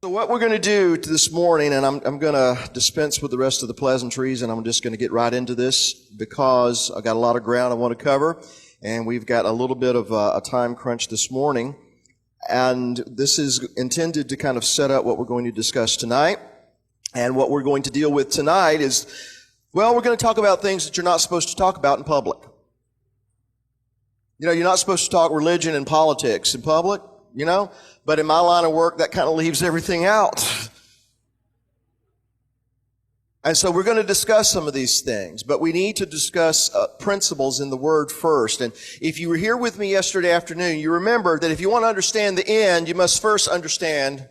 So what we're going to do this morning, and I'm going to dispense with the rest of the pleasantries, and I'm just going to get right into this because I've got a lot of ground I want to cover, and we've got a little bit of a time crunch this morning. And this is intended to kind of set up what we're going to discuss tonight. And what we're going to deal with tonight is, well, we're going to talk about things that you're not supposed to talk about in public. You know, you're not supposed to talk religion and politics in public, you know? But in my line of work, that kind of leaves everything out. And so we're going to discuss some of these things, but we need to discuss principles in the Word first. And if you were here with me yesterday afternoon, you remember that if you want to understand the end, you must first understand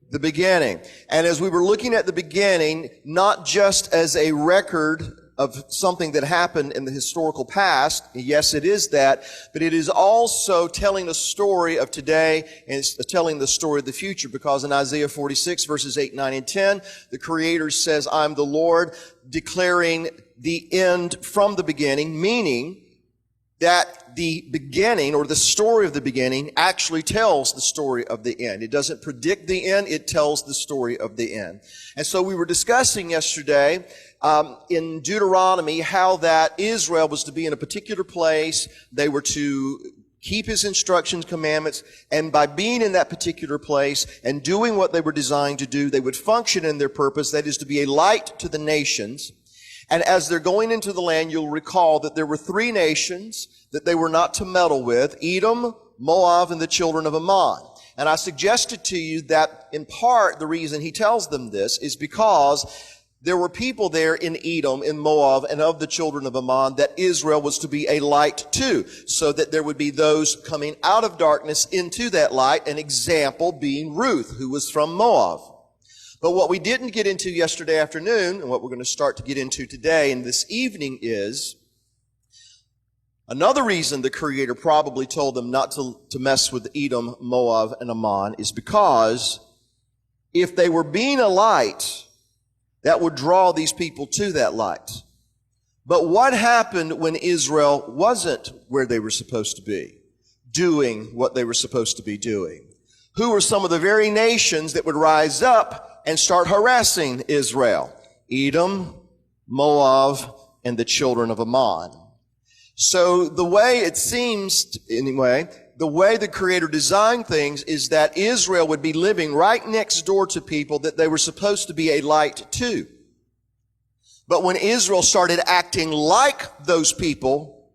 the beginning. And as we were looking at the beginning, not just as a record of something that happened in the historical past, yes, it is that, but it is also telling the story of today, and it's telling the story of the future, because in Isaiah 46, verses 8, 9, and 10, the Creator says, I'm the Lord, declaring the end from the beginning, meaning that the beginning, or the story of the beginning, actually tells the story of the end. It doesn't predict the end, it tells the story of the end. And so we were discussing yesterday in Deuteronomy how that Israel was to be in a particular place. They were to keep His instructions, commandments, and by being in that particular place and doing what they were designed to do, they would function in their purpose, that is to be a light to the nations. And as they're going into the land, you'll recall that there were three nations that they were not to meddle with: Edom, Moab, and the children of Ammon. And I suggested to you that in part the reason he tells them this is because there were people there in Edom, in Moab, and of the children of Ammon that Israel was to be a light to, so that there would be those coming out of darkness into that light, an example being Ruth, who was from Moab. But what we didn't get into yesterday afternoon, and what we're going to start to get into today and this evening, is another reason the Creator probably told them not to mess with Edom, Moab, and Ammon is because if they were being a light, that would draw these people to that light. But what happened when Israel wasn't where they were supposed to be, doing what they were supposed to be doing? Who were some of the very nations that would rise up and start harassing Israel? Edom, Moab, and the children of Ammon. So the way it seems, anyway, the way the Creator designed things is that Israel would be living right next door to people that they were supposed to be a light to. But when Israel started acting like those people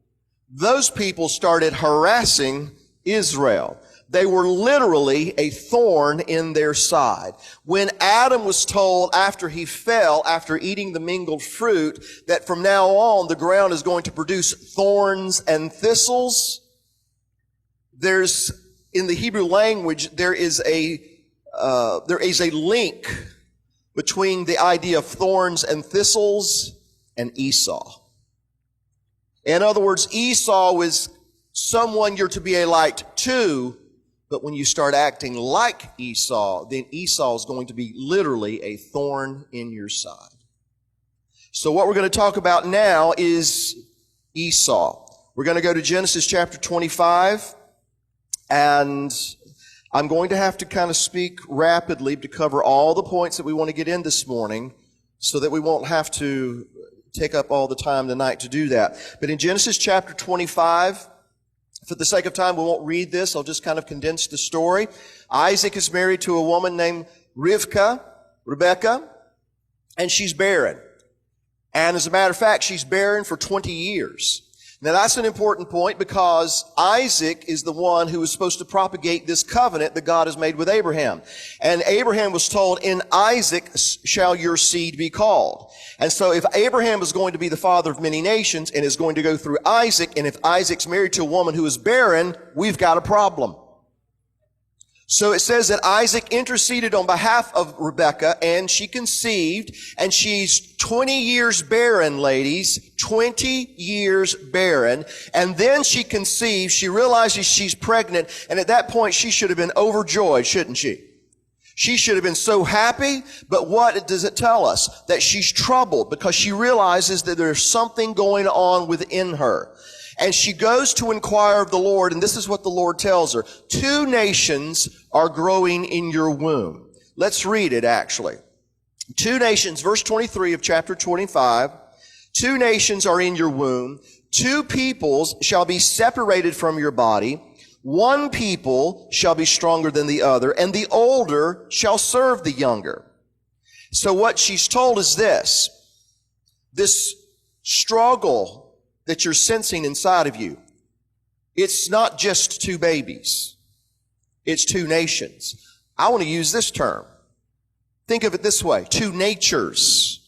started harassing Israel. They were literally a thorn in their side. When Adam was told after he fell, after eating the mingled fruit, that from now on the ground is going to produce thorns and thistles, in the Hebrew language, there is a link between the idea of thorns and thistles and Esau. In other words, Esau is someone you're to be a light to, but when you start acting like Esau, then Esau is going to be literally a thorn in your side. So what we're going to talk about now is Esau. We're going to go to Genesis chapter 25, and I'm going to have to kind of speak rapidly to cover all the points that we want to get in this morning so that we won't have to take up all the time tonight to do that. But in Genesis chapter 25, for the sake of time, we won't read this. I'll just kind of condense the story. Isaac is married to a woman named Rebekah, and she's barren. And as a matter of fact, she's barren for 20 years. Now that's an important point because Isaac is the one who is supposed to propagate this covenant that God has made with Abraham. And Abraham was told, in Isaac shall your seed be called. And so if Abraham is going to be the father of many nations and is going to go through Isaac, and if Isaac's married to a woman who is barren, we've got a problem. So it says that Isaac interceded on behalf of Rebekah, and she conceived, and she's 20 years barren, ladies. 20 years barren. And then she conceives, she realizes she's pregnant, and at that point she should have been overjoyed, shouldn't she? She should have been so happy, but what does it tell us? That she's troubled because she realizes that there's something going on within her. And she goes to inquire of the Lord, and this is what the Lord tells her. 2 nations are growing in your womb. Let's read it actually. 2 nations, verse 23 of chapter 25. 2 nations are in your womb. 2 peoples shall be separated from your body. 1 people shall be stronger than the other, and the older shall serve the younger. So what she's told is this struggle that you're sensing inside of you, it's not just 2 babies. It's 2 nations. I want to use this term. Think of it this way, 2 natures.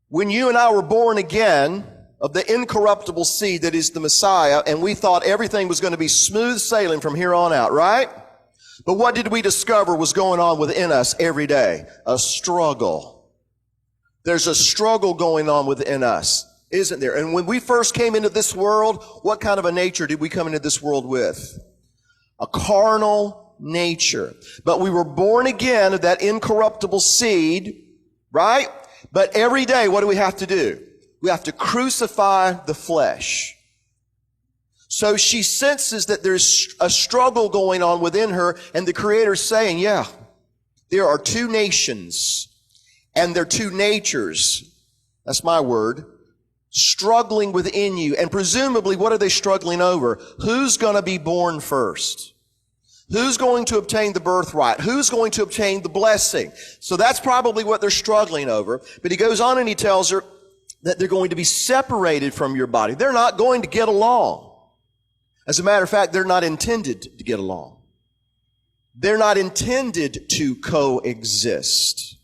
When you and I were born again of the incorruptible seed that is the Messiah, and we thought everything was going to be smooth sailing from here on out, right? But what did we discover was going on within us every day? A struggle. There's a struggle going on within us, isn't there? And when we first came into this world, what kind of a nature did we come into this world with? A carnal nature. But we were born again of that incorruptible seed, right? But every day, what do we have to do? We have to crucify the flesh. So she senses that there's a struggle going on within her, and the Creator's saying, yeah, there are 2 nations, and there are 2 natures, that's my word, struggling within you. And presumably, what are they struggling over? Who's going to be born first? Who's going to obtain the birthright? Who's going to obtain the blessing? So that's probably what they're struggling over. But he goes on and he tells her that they're going to be separated from your body. They're not going to get along. As a matter of fact, they're not intended to get along. They're not intended to coexist.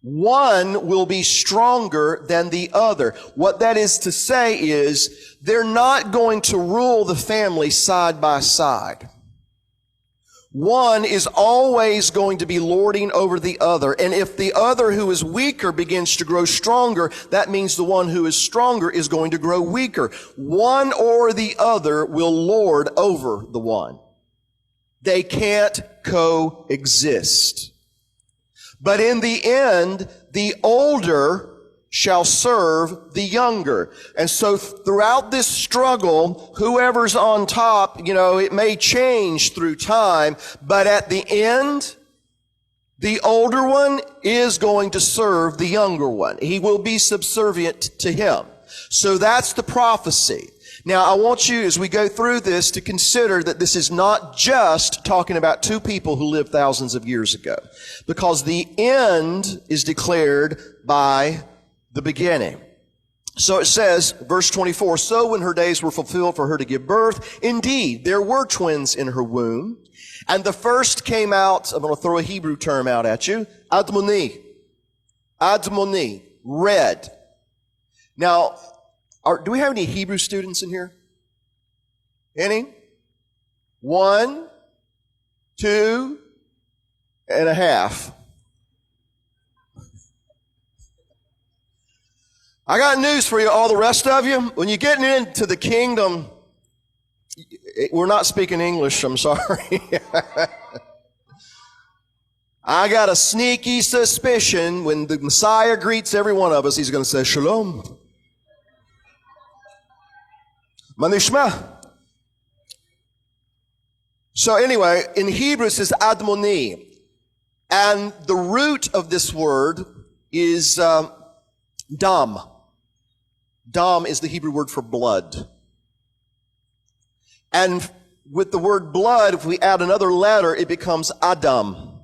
One will be stronger than the other. What that is to say is they're not going to rule the family side by side. One is always going to be lording over the other. And if the other who is weaker begins to grow stronger, that means the one who is stronger is going to grow weaker. One or the other will lord over the one. They can't coexist. But in the end, the older shall serve the younger. And so throughout this struggle, whoever's on top, it may change through time, but at the end, the older one is going to serve the younger one. He will be subservient to him. So that's the prophecy. Now, I want you, as we go through this, to consider that this is not just talking about 2 people who lived thousands of years ago, because the end is declared by the beginning. So it says, verse 24, so when her days were fulfilled for her to give birth, indeed, there were twins in her womb, and the first came out, I'm going to throw a Hebrew term out at you, admoni, red. Now, do we have any Hebrew students in here? Any? 1, 2, and a half. I got news for you, all the rest of you. When you're getting into the kingdom, we're not speaking English, I'm sorry. I got a sneaky suspicion when the Messiah greets every one of us, he's going to say, Shalom. Manishma. So anyway, in Hebrew it says admoni. And the root of this word is dam. Dam is the Hebrew word for blood. And with the word blood, if we add another letter, it becomes Adam.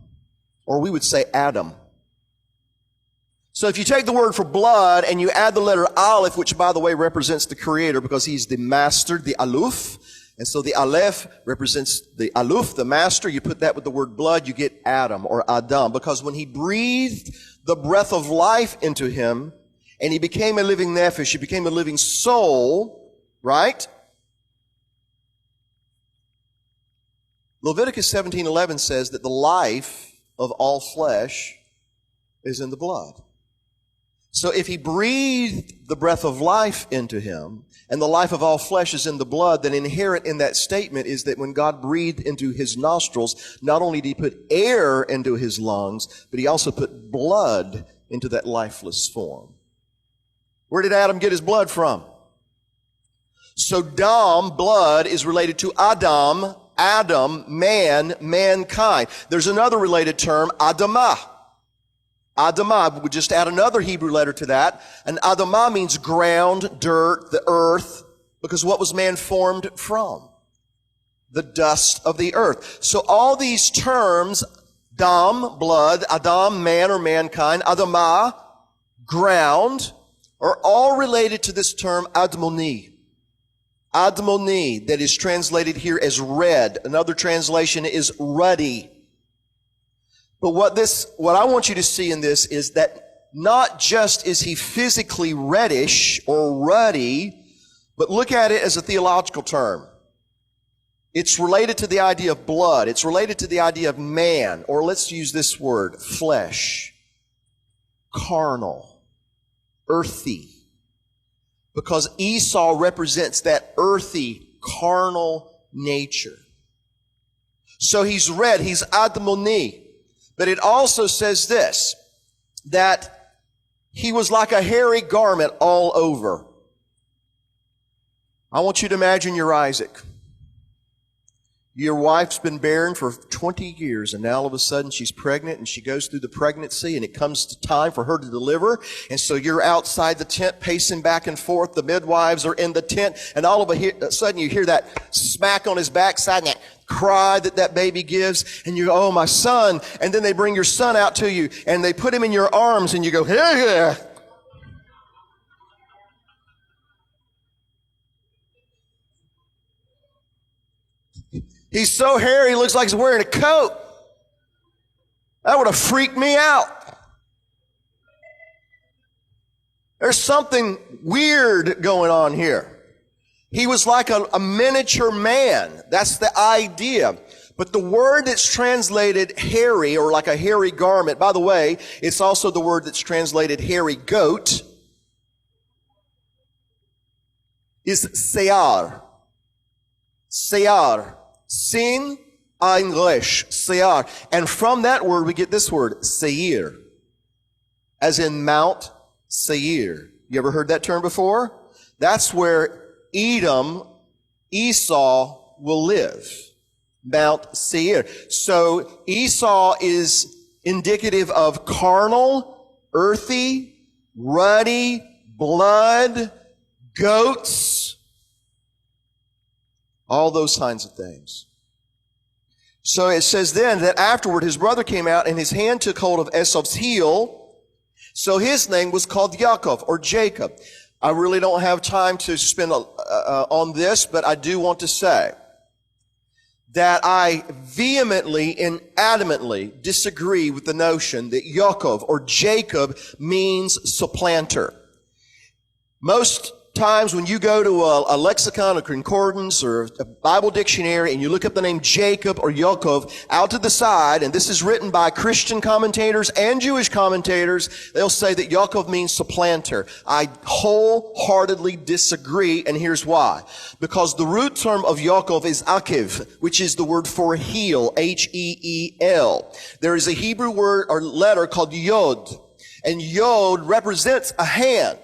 Or we would say Adam. So if you take the word for blood and you add the letter Aleph, which by the way represents the Creator because he's the master, the Aluf. And so the Aleph represents the Aluf, the master. You put that with the word blood, you get Adam or Adam. Because when he breathed the breath of life into him and he became a living nephesh, he became a living soul, right? Leviticus 17:11 says that the life of all flesh is in the blood. So if he breathed the breath of life into him, and the life of all flesh is in the blood, then inherent in that statement is that when God breathed into his nostrils, not only did he put air into his lungs, but he also put blood into that lifeless form. Where did Adam get his blood from? So dam, blood, is related to Adam. Adam, man, mankind. There's another related term, Adamah. Adamah, we just add another Hebrew letter to that. And Adamah means ground, dirt, the earth, because what was man formed from? The dust of the earth. So all these terms, dam, blood, Adam, man or mankind, Adamah, ground, are all related to this term admoni. Admoni, that is translated here as red. Another translation is ruddy. But what I want you to see in this is that not just is he physically reddish or ruddy, but look at it as a theological term. It's related to the idea of blood. It's related to the idea of man, or let's use this word, flesh, carnal, earthy. Because Esau represents that earthy, carnal nature. So he's red, he's admoni. But it also says this, that he was like a hairy garment all over. I want you to imagine you're Isaac. Your wife's been barren for 20 years, and now all of a sudden she's pregnant, and she goes through the pregnancy, and it comes to time for her to deliver. And so you're outside the tent pacing back and forth. The midwives are in the tent, and all of a sudden you hear that smack on his backside and that cry that baby gives, and you go, oh, my son. And then they bring your son out to you, and they put him in your arms, and you go, yeah. He's so hairy, he looks like he's wearing a coat. That would have freaked me out. There's something weird going on here. He was like a miniature man. That's the idea. But the word that's translated hairy, or like a hairy garment, by the way, it's also the word that's translated hairy goat, is se'ar. Se'ar. Sin, English, se'ar. And from that word we get this word, seir. As in Mount Seir. You ever heard that term before? That's where Edom, Esau, will live. Mount Seir. So Esau is indicative of carnal, earthy, ruddy, blood, goats, all those kinds of things. So it says then that afterward his brother came out and his hand took hold of Esau's heel. So his name was called Yaakov or Jacob. I really don't have time to spend on this, but I do want to say that I vehemently and adamantly disagree with the notion that Yaakov or Jacob means supplanter. Most times when you go to a lexicon, a concordance, or a Bible dictionary, and you look up the name Jacob or Yaakov out to the side, and this is written by Christian commentators and Jewish commentators, they'll say that Yaakov means supplanter. I wholeheartedly disagree, and here's why. Because the root term of Yaakov is akev, which is the word for heel, H-E-E-L. There is a Hebrew word or letter called yod, and yod represents a hand.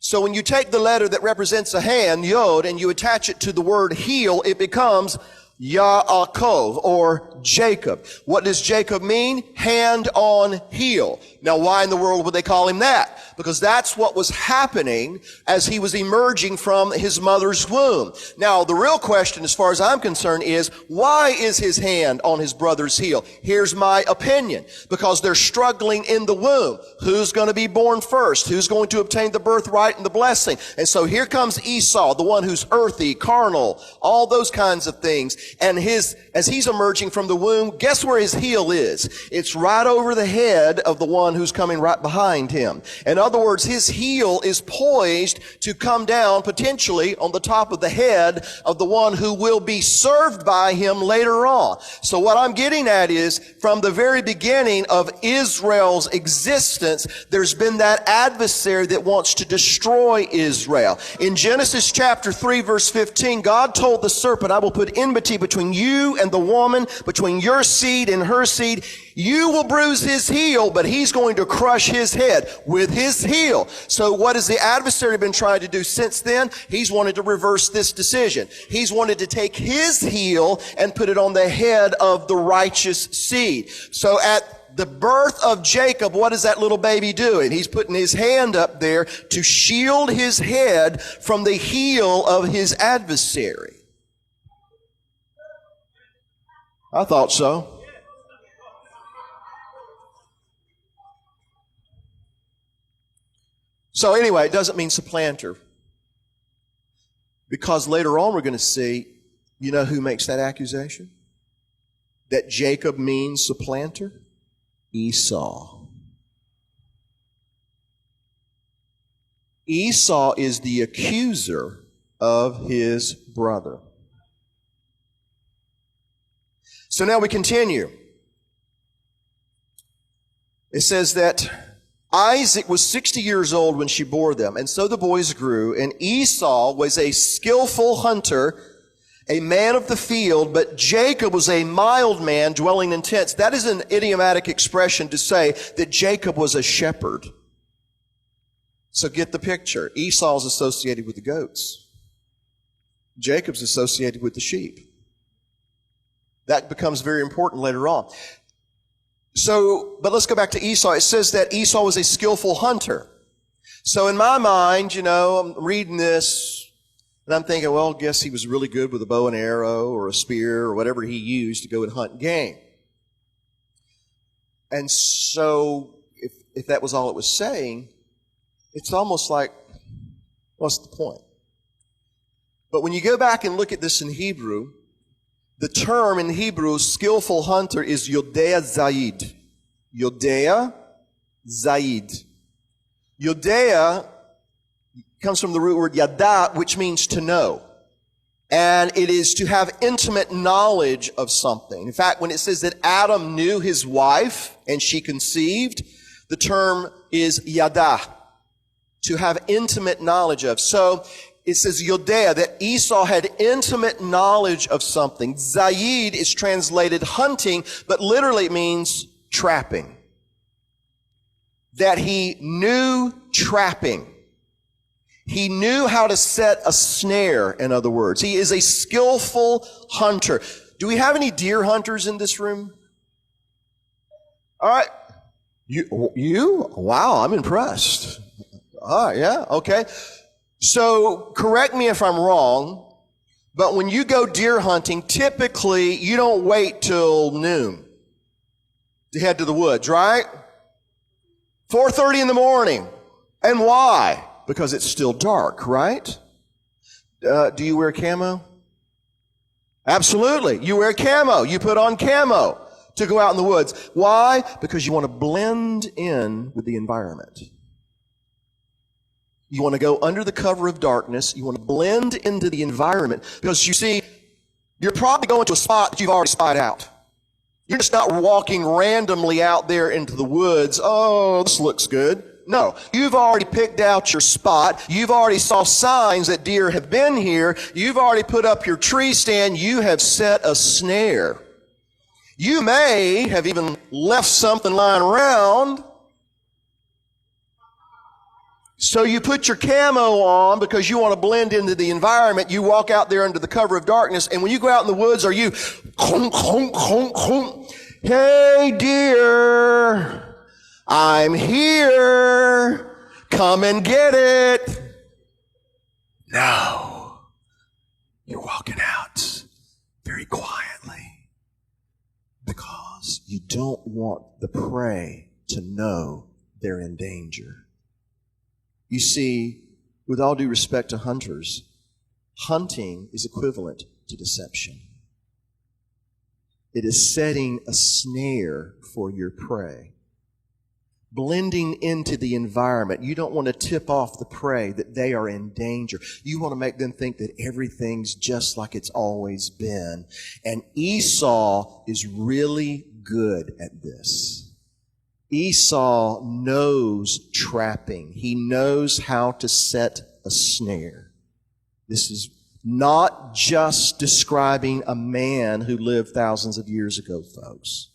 So when you take the letter that represents a hand, yod, and you attach it to the word heel, it becomes Yaakov or Jacob. What does Jacob mean? Hand on heel. Now why in the world would they call him that? Because that's what was happening as he was emerging from his mother's womb. Now the real question as far as I'm concerned is, why is his hand on his brother's heel? Here's my opinion. Because they're struggling in the womb. Who's going to be born first? Who's going to obtain the birthright and the blessing? And so here comes Esau, the one who's earthy, carnal, all those kinds of things. And as he's emerging from the womb, guess where his heel is? It's right over the head of the one who's coming right behind him. In other words, his heel is poised to come down potentially on the top of the head of the one who will be served by him later on. So what I'm getting at is, from the very beginning of Israel's existence, there's been that adversary that wants to destroy Israel. In Genesis chapter 3 verse 15, God told the serpent, I will put enmity between you and the woman, between your seed and her seed. You will bruise his heel, but he's going to crush his head with his heel. So what has the adversary been trying to do since then? He's wanted to reverse this decision. He's wanted to take his heel and put it on the head of the righteous seed. So at the birth of Jacob, what is that little baby doing? He's putting his hand up there to shield his head from the heel of his adversary. I thought so. So anyway, it doesn't mean supplanter. Because later on we're going to see, you know who makes that accusation? That Jacob means supplanter? Esau. Esau is the accuser of his brother. So now we continue. It says that Isaac was 60 years old when she bore them, and so the boys grew, and Esau was a skillful hunter, a man of the field, but Jacob was a mild man dwelling in tents. That is an idiomatic expression to say that Jacob was a shepherd. So get the picture. Esau's associated with the goats. Jacob's associated with the sheep. That becomes very important later on. So, but let's go back to Esau. It says that Esau was a skillful hunter. So in my mind, I'm reading this and I'm thinking, well, I guess he was really good with a bow and arrow or a spear or whatever he used to go and hunt game. And so if that was all it was saying, it's almost like, what's the point? But when you go back and look at this in Hebrew, the term in Hebrew, skillful hunter, is Yodea Zaid. Yodea Zaid. Yodea comes from the root word yada, which means to know. And it is to have intimate knowledge of something. In fact, when it says that Adam knew his wife and she conceived, the term is yada, to have intimate knowledge of. So it says Yodea, that Esau had intimate knowledge of something. Zaid is translated hunting, but literally it means trapping. That he knew trapping. He knew how to set a snare, in other words. He is a skillful hunter. Do we have any deer hunters in this room? All right. You? Wow, I'm impressed. All right, yeah, okay. So, correct me if I'm wrong, but when you go deer hunting, typically you don't wait till noon to head to the woods, right? 4:30 in the morning. And why? Because it's still dark, right? Do you wear camo? Absolutely. You wear camo. You put on camo to go out in the woods. Why? Because you want to blend in with the environment. You want to go under the cover of darkness. You want to blend into the environment. Because you see, you're probably going to a spot that you've already spied out. You're just not walking randomly out there into the woods. Oh, this looks good. No, you've already picked out your spot. You've already saw signs that deer have been here. You've already put up your tree stand. You have set a snare. You may have even left something lying around. So you put your camo on because you want to blend into the environment. You walk out there under the cover of darkness, and when you go out in the woods, are you, honk, honk, honk, honk, hey dear, I'm here, come and get it. No, you're walking out very quietly because you don't want the prey to know they're in danger. You see, with all due respect to hunters, hunting is equivalent to deception. It is setting a snare for your prey. Blending into the environment. You don't want to tip off the prey that they are in danger. You want to make them think that everything's just like it's always been. And Esau is really good at this. Esau knows trapping. He knows how to set a snare. This is not just describing a man who lived thousands of years ago, folks.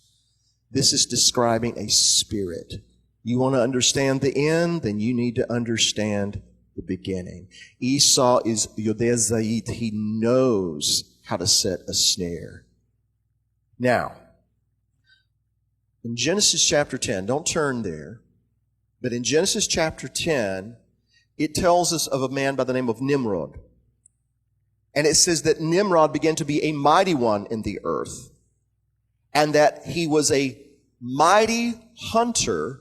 This is describing a spirit. You want to understand the end, then you need to understand the beginning. Esau is Yodeh Zayit. He knows how to set a snare. Now, in Genesis chapter 10, don't turn there, but in Genesis chapter 10, it tells us of a man by the name of Nimrod. And it says that Nimrod began to be a mighty one in the earth, and that he was a mighty hunter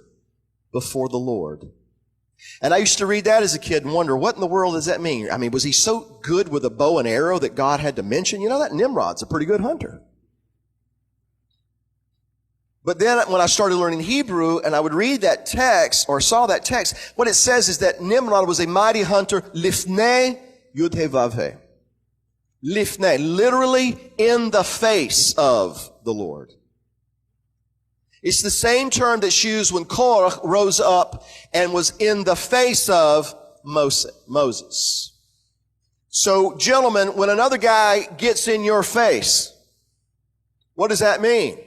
before the Lord. And I used to read that as a kid and wonder, what in the world does that mean? I mean, was he so good with a bow and arrow that God had to mention, you know, that Nimrod's a pretty good hunter? But then when I started learning Hebrew and I would read that text or saw that text, what it says is that Nimrod was a mighty hunter, lifnei yudhevavhe. Lifnei, literally in the face of the Lord. It's the same term that's used when Korach rose up and was in the face of Moses. So, gentlemen, when another guy gets in your face, what does that mean?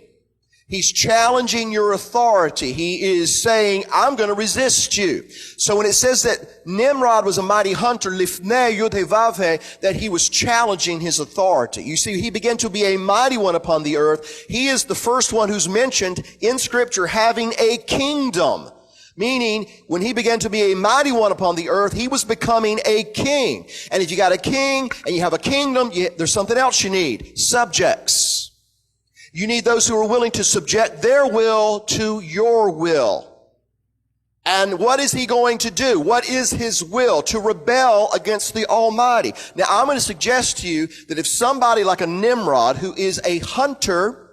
He's challenging your authority. He is saying, I'm going to resist you. So when it says that Nimrod was a mighty hunter, lifnei yudhevavhe, that he was challenging his authority. You see, he began to be a mighty one upon the earth. He is the first one who's mentioned in Scripture having a kingdom. Meaning, when he began to be a mighty one upon the earth, he was becoming a king. And if you got a king and you have a kingdom, there's something else you need. Subjects. You need those who are willing to subject their will to your will. And what is he going to do? What is his will? To rebel against the Almighty. Now, I'm going to suggest to you that if somebody like a Nimrod, who is a hunter,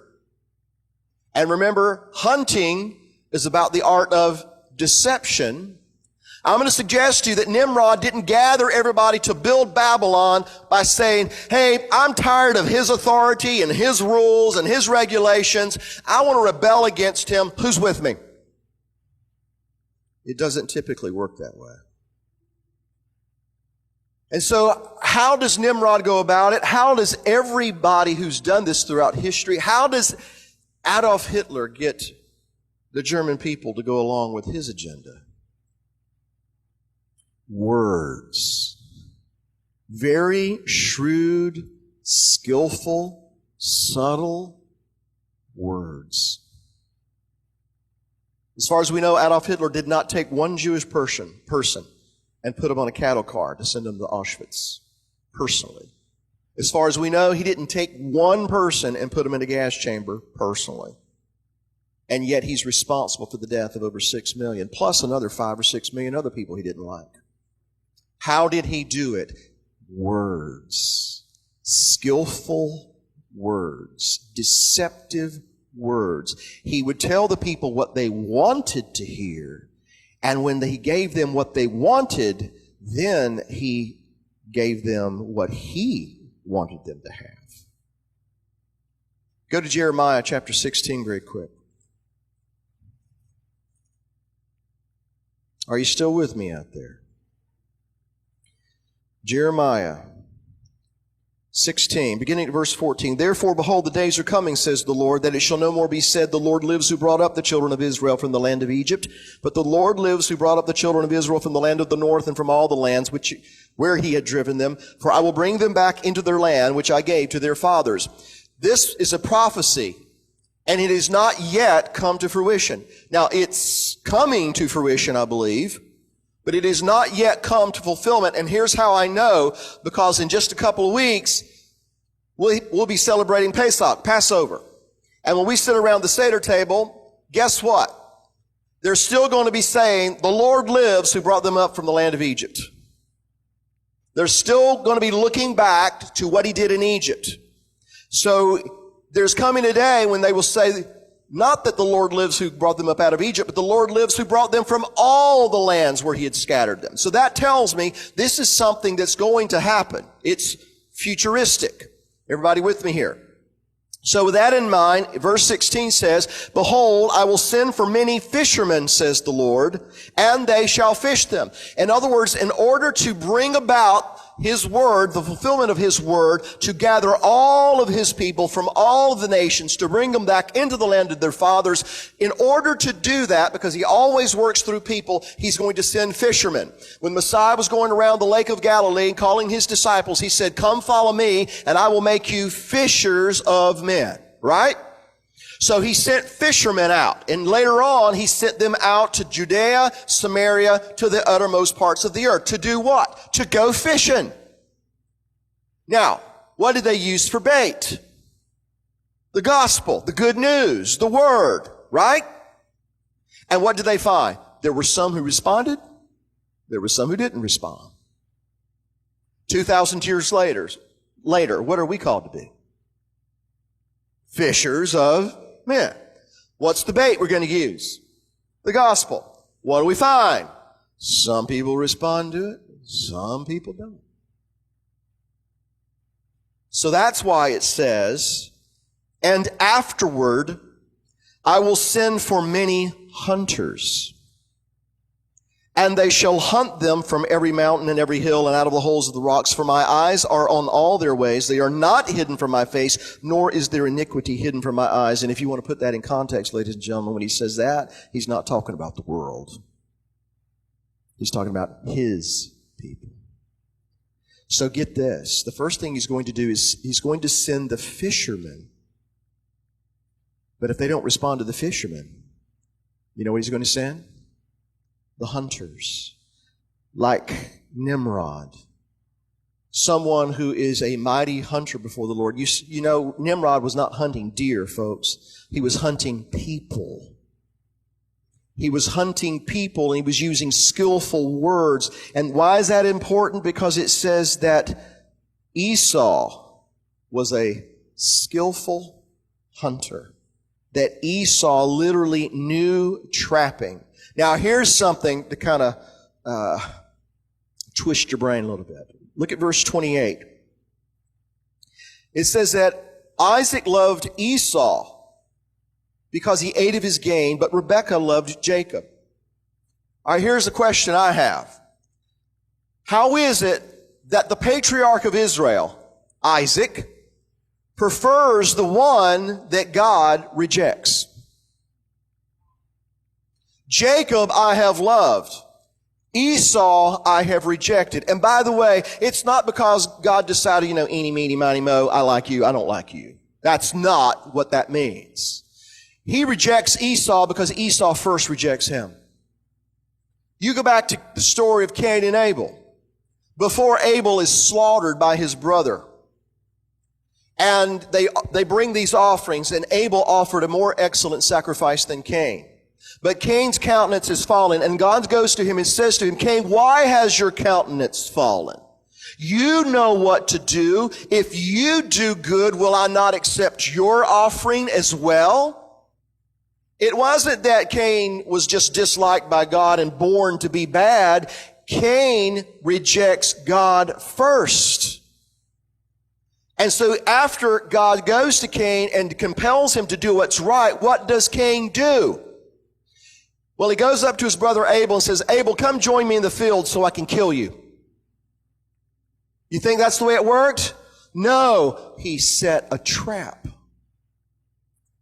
and remember, hunting is about the art of deception, I'm going to suggest to you that Nimrod didn't gather everybody to build Babylon by saying, hey, I'm tired of his authority and his rules and his regulations. I want to rebel against him. Who's with me? It doesn't typically work that way. And so how does Nimrod go about it? How does everybody who's done this throughout history, how does Adolf Hitler get the German people to go along with his agenda? Words. Very shrewd, skillful, subtle words. As far as we know, Adolf Hitler did not take one Jewish person and put him on a cattle car to send him to Auschwitz personally. As far as we know, he didn't take one person and put him in a gas chamber personally. And yet he's responsible for the death of over 6 million, plus another 5 or 6 million other people he didn't like. How did he do it? Words. Skillful words. Deceptive words. He would tell the people what they wanted to hear, and when he gave them what they wanted, then he gave them what he wanted them to have. Go to Jeremiah chapter 16 very quick. Are you still with me out there? Jeremiah 16, beginning at verse 14. Therefore, behold, the days are coming, says the Lord, that it shall no more be said, the Lord lives who brought up the children of Israel from the land of Egypt. But the Lord lives who brought up the children of Israel from the land of the north and from all the lands where he had driven them. For I will bring them back into their land, which I gave to their fathers. This is a prophecy, and it has not yet come to fruition. Now, it's coming to fruition, I believe, but it has not yet come to fulfillment. And here's how I know, because in just a couple of weeks, we'll be celebrating Pesach, Passover. And when we sit around the Seder table, guess what? They're still going to be saying, the Lord lives who brought them up from the land of Egypt. They're still going to be looking back to what he did in Egypt. So there's coming a day when they will say, not that the Lord lives who brought them up out of Egypt, but the Lord lives who brought them from all the lands where he had scattered them. So that tells me this is something that's going to happen. It's futuristic. Everybody with me here? So with that in mind, verse 16 says, behold, I will send for many fishermen, says the Lord, and they shall fish them. In other words, in order to bring about His word, the fulfillment of His word, to gather all of His people from all of the nations, to bring them back into the land of their fathers. In order to do that, because He always works through people, He's going to send fishermen. When Messiah was going around the Lake of Galilee and calling His disciples, He said, "Come follow me, and I will make you fishers of men." Right? So He sent fishermen out, and later on He sent them out to Judea, Samaria, to the uttermost parts of the earth. To do what? To go fishing. Now, what did they use for bait? The gospel, the good news, the word, right? And what did they find? There were some who responded. There were some who didn't respond. 2,000 years later, what are we called to be? Fishers of men. What's the bait we're going to use? The gospel. What do we find? Some people respond to it, some people don't. So that's why it says, "And afterward I will send for many hunters, and they shall hunt them from every mountain and every hill and out of the holes of the rocks. For my eyes are on all their ways. They are not hidden from my face, nor is their iniquity hidden from my eyes." And if you want to put that in context, ladies and gentlemen, when He says that, He's not talking about the world. He's talking about His people. So get this. The first thing He's going to do is He's going to send the fishermen. But if they don't respond to the fishermen, you know what He's going to send? The hunters, like Nimrod, someone who is a mighty hunter before the Lord. You know, Nimrod was not hunting deer, folks. He was hunting people. He was hunting people, and he was using skillful words. And why is that important? Because it says that Esau was a skillful hunter, that Esau literally knew trapping. Now, here's something to kind of twist your brain a little bit. Look at verse 28. It says that Isaac loved Esau because he ate of his gain, but Rebekah loved Jacob. All right, here's a question I have. How is it that the patriarch of Israel, Isaac, prefers the one that God rejects? Jacob I have loved. Esau I have rejected. And by the way, it's not because God decided, eeny, meeny, miny, mo, I like you, I don't like you. That's not what that means. He rejects Esau because Esau first rejects him. You go back to the story of Cain and Abel. Before Abel is slaughtered by his brother, and they bring these offerings, and Abel offered a more excellent sacrifice than Cain. But Cain's countenance is fallen, and God goes to him and says to him, "Cain, why has your countenance fallen? You know what to do. If you do good, will I not accept your offering as well?" It wasn't that Cain was just disliked by God and born to be bad. Cain rejects God first. And so after God goes to Cain and compels him to do what's right, what does Cain do? Well, he goes up to his brother Abel and says, "Abel, come join me in the field so I can kill you." You think that's the way it worked? No, he set a trap.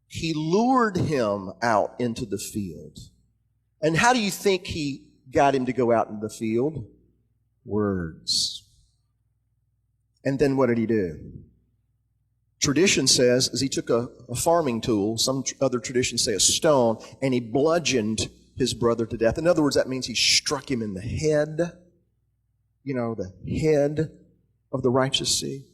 He lured him out into the field. And how do you think he got him to go out into the field? Words. And then what did he do? Tradition says, as he took a farming tool, some other traditions say a stone, and he bludgeoned his brother to death. In other words, that means he struck him in the head. The head of the righteous seed.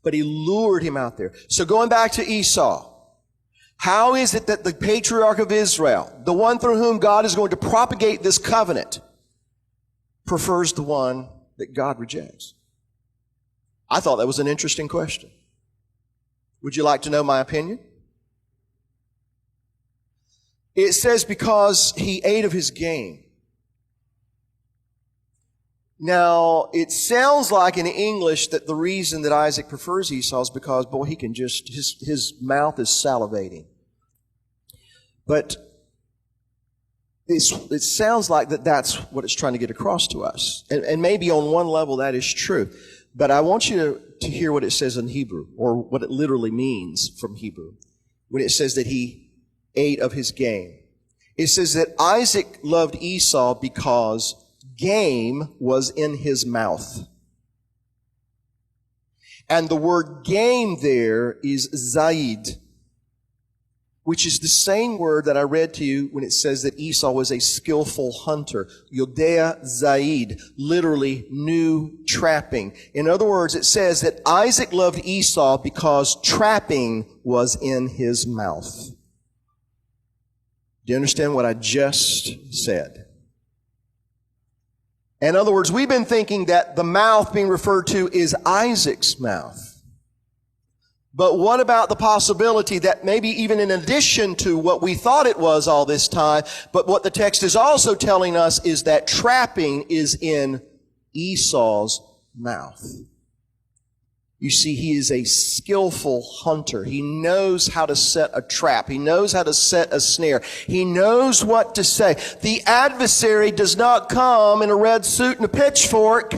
But he lured him out there. So going back to Esau, how is it that the patriarch of Israel, the one through whom God is going to propagate this covenant, prefers the one that God rejects? I thought that was an interesting question. Would you like to know my opinion? It says because he ate of his gain. Now, it sounds like in English that the reason that Isaac prefers Esau is because, boy, he can just, his mouth is salivating. But it sounds like that's what it's trying to get across to us. And maybe on one level that is true. But I want you to hear what it says in Hebrew, or what it literally means from Hebrew, when it says that he ate of his game. It says that Isaac loved Esau because game was in his mouth. And the word game there is zaid, which is the same word that I read to you when it says that Esau was a skillful hunter. Yodea zaid, literally knew trapping. In other words, it says that Isaac loved Esau because trapping was in his mouth. Do you understand what I just said? In other words, we've been thinking that the mouth being referred to is Isaac's mouth. But what about the possibility that maybe even in addition to what we thought it was all this time, but what the text is also telling us is that trapping is in Esau's mouth. You see, he is a skillful hunter. He knows how to set a trap. He knows how to set a snare. He knows what to say. The adversary does not come in a red suit and a pitchfork.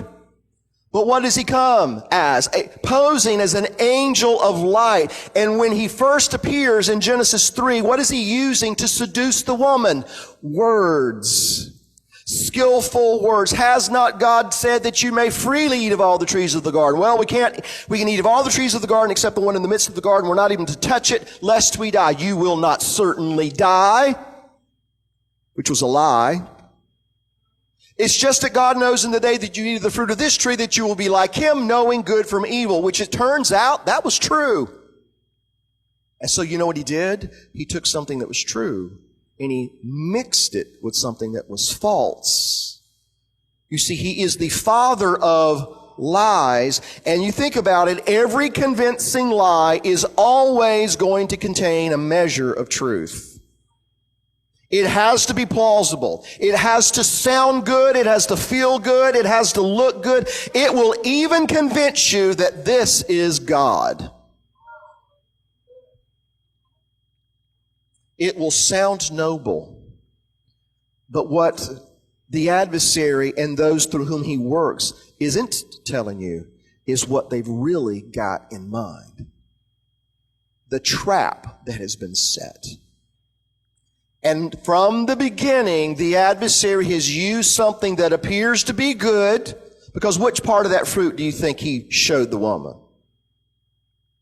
But what does he come as? Posing as an angel of light. And when he first appears in Genesis 3, what is he using to seduce the woman? Words. Skillful words. Has not God said that you may freely eat of all the trees of the garden? Well, we can eat of all the trees of the garden except the one in the midst of the garden. We're not even to touch it lest we die. You will not certainly die. Which was a lie. It's just that God knows in the day that you eat of the fruit of this tree that you will be like him, knowing good from evil, which it turns out that was true. And so you know what he did? He took something that was true and he mixed it with something that was false. You see, he is the father of lies. And you think about it, every convincing lie is always going to contain a measure of truth. It has to be plausible. It has to sound good. It has to feel good. It has to look good. It will even convince you that this is God. It will sound noble. But what the adversary and those through whom he works isn't telling you is what they've really got in mind. The trap that has been set. And from the beginning, the adversary has used something that appears to be good, because which part of that fruit do you think he showed the woman?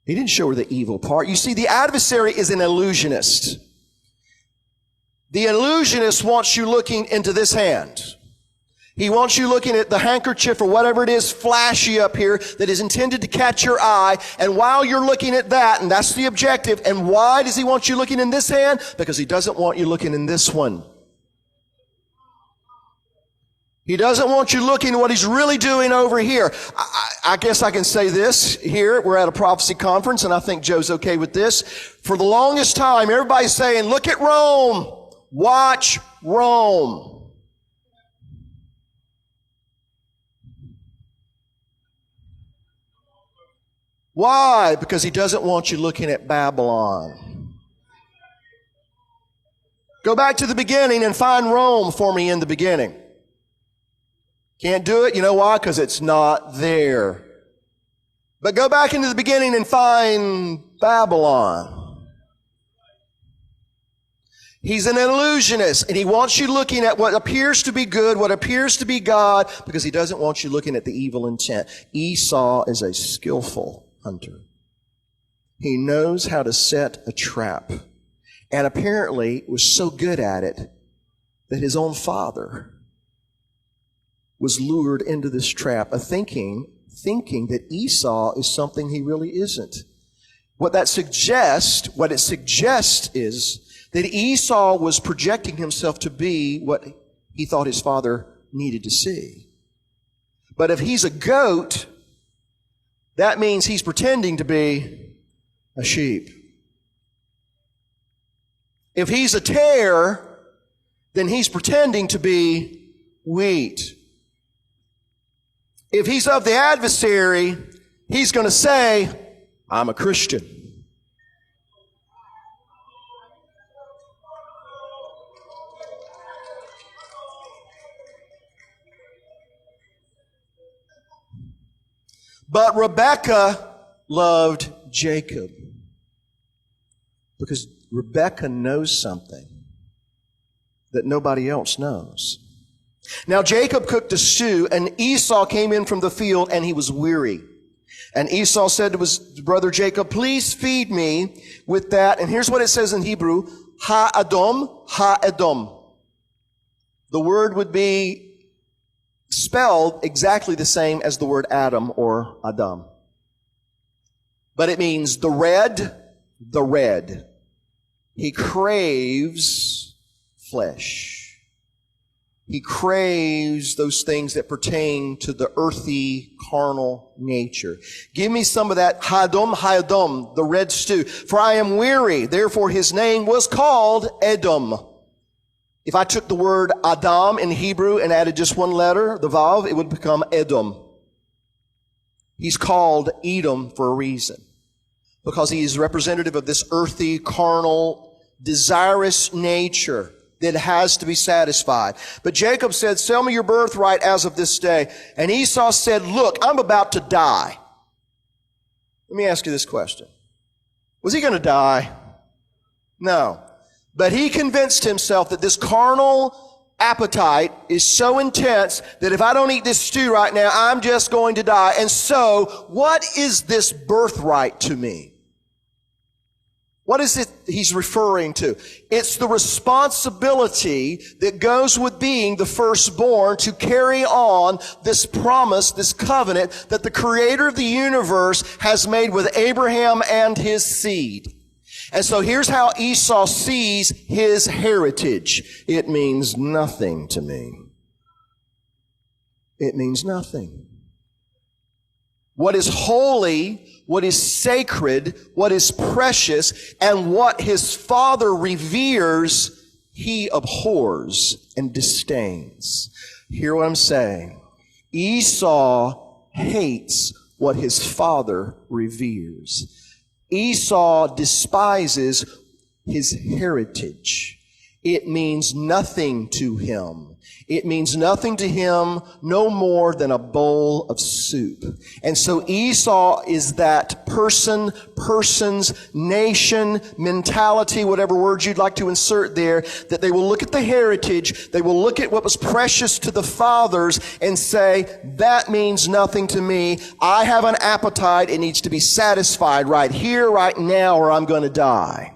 He didn't show her the evil part. You see, the adversary is an illusionist. The illusionist wants you looking into this hand. He wants you looking at the handkerchief or whatever it is flashy up here that is intended to catch your eye. And while you're looking at that, and that's the objective, and why does he want you looking in this hand? Because he doesn't want you looking in this one. He doesn't want you looking at what he's really doing over here. I guess I can say this here. We're at a prophecy conference, and I think Joe's okay with this. For the longest time, everybody's saying, look at Rome. Watch Rome. Why? Because he doesn't want you looking at Babylon. Go back to the beginning and find Rome for me in the beginning. Can't do it. You know why? Because it's not there. But go back into the beginning and find Babylon. He's an illusionist, and he wants you looking at what appears to be good, what appears to be God, because he doesn't want you looking at the evil intent. Esau is a skillful hunter. He knows how to set a trap, and apparently was so good at it that his own father was lured into this trap of thinking that Esau is something he really isn't. What it suggests is that Esau was projecting himself to be what he thought his father needed to see. But if he's a goat, that means he's pretending to be a sheep. If he's a tare, then he's pretending to be wheat. If he's of the adversary, he's going to say, I'm a Christian. But Rebekah loved Jacob. Because Rebekah knows something that nobody else knows. Now Jacob cooked a stew, and Esau came in from the field, and he was weary. And Esau said to his brother Jacob, please feed me with that. And here's what it says in Hebrew, ha-adom, ha-edom. The word would be spelled exactly the same as the word Adam or Adam. But it means the red. He craves flesh. He craves those things that pertain to the earthy, carnal nature. Give me some of that hayadom, the red stew. For I am weary. Therefore his name was called Edom. If I took the word Adam in Hebrew and added just one letter, the vav, it would become Edom. He's called Edom for a reason. Because he is representative of this earthy, carnal, desirous nature that has to be satisfied. But Jacob said, sell me your birthright as of this day. And Esau said, look, I'm about to die. Let me ask you this question. Was he going to die? No. But he convinced himself that this carnal appetite is so intense that if I don't eat this stew right now, I'm just going to die. And so, what is this birthright to me? What is it he's referring to? It's the responsibility that goes with being the firstborn to carry on this promise, this covenant that the Creator of the universe has made with Abraham and his seed. And so here's how Esau sees his heritage. It means nothing to me. It means nothing. What is holy, what is sacred, what is precious, and what his father reveres, he abhors and disdains. Hear what I'm saying? Esau hates what his father reveres. Esau despises his heritage. It means nothing to him. It means nothing to him, no more than a bowl of soup. And so Esau is that person's, nation, mentality, whatever words you'd like to insert there, that they will look at the heritage, they will look at what was precious to the fathers and say, that means nothing to me. I have an appetite. It needs to be satisfied right here, right now, or I'm going to die.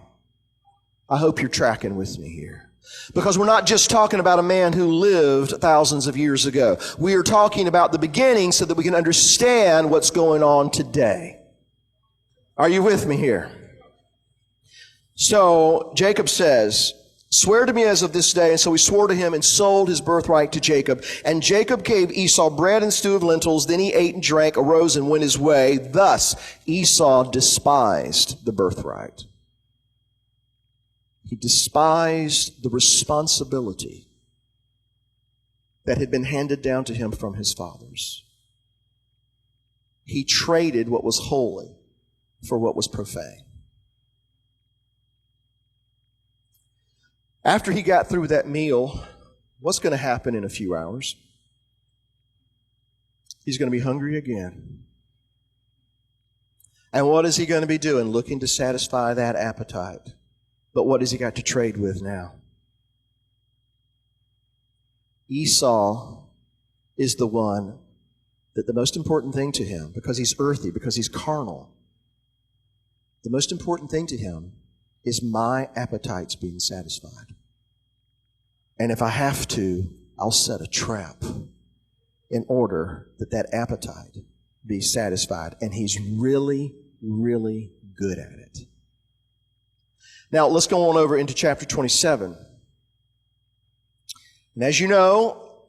I hope you're tracking with me here. Because we're not just talking about a man who lived thousands of years ago. We are talking about the beginning so that we can understand what's going on today. Are you with me here? So Jacob says, swear to me as of this day. And so he swore to him and sold his birthright to Jacob. And Jacob gave Esau bread and stew of lentils. Then he ate and drank, arose and went his way. Thus Esau despised the birthright. He despised the responsibility that had been handed down to him from his fathers. He traded what was holy for what was profane. After he got through that meal, what's going to happen in a few hours? He's going to be hungry again. And what is he going to be doing? Looking to satisfy that appetite. But what has he got to trade with now? Esau is the one that the most important thing to him, because he's earthy, because he's carnal, the most important thing to him is my appetites being satisfied. And if I have to, I'll set a trap in order that that appetite be satisfied. And he's really, really good at it. Now, let's go on over into chapter 27. And as you know,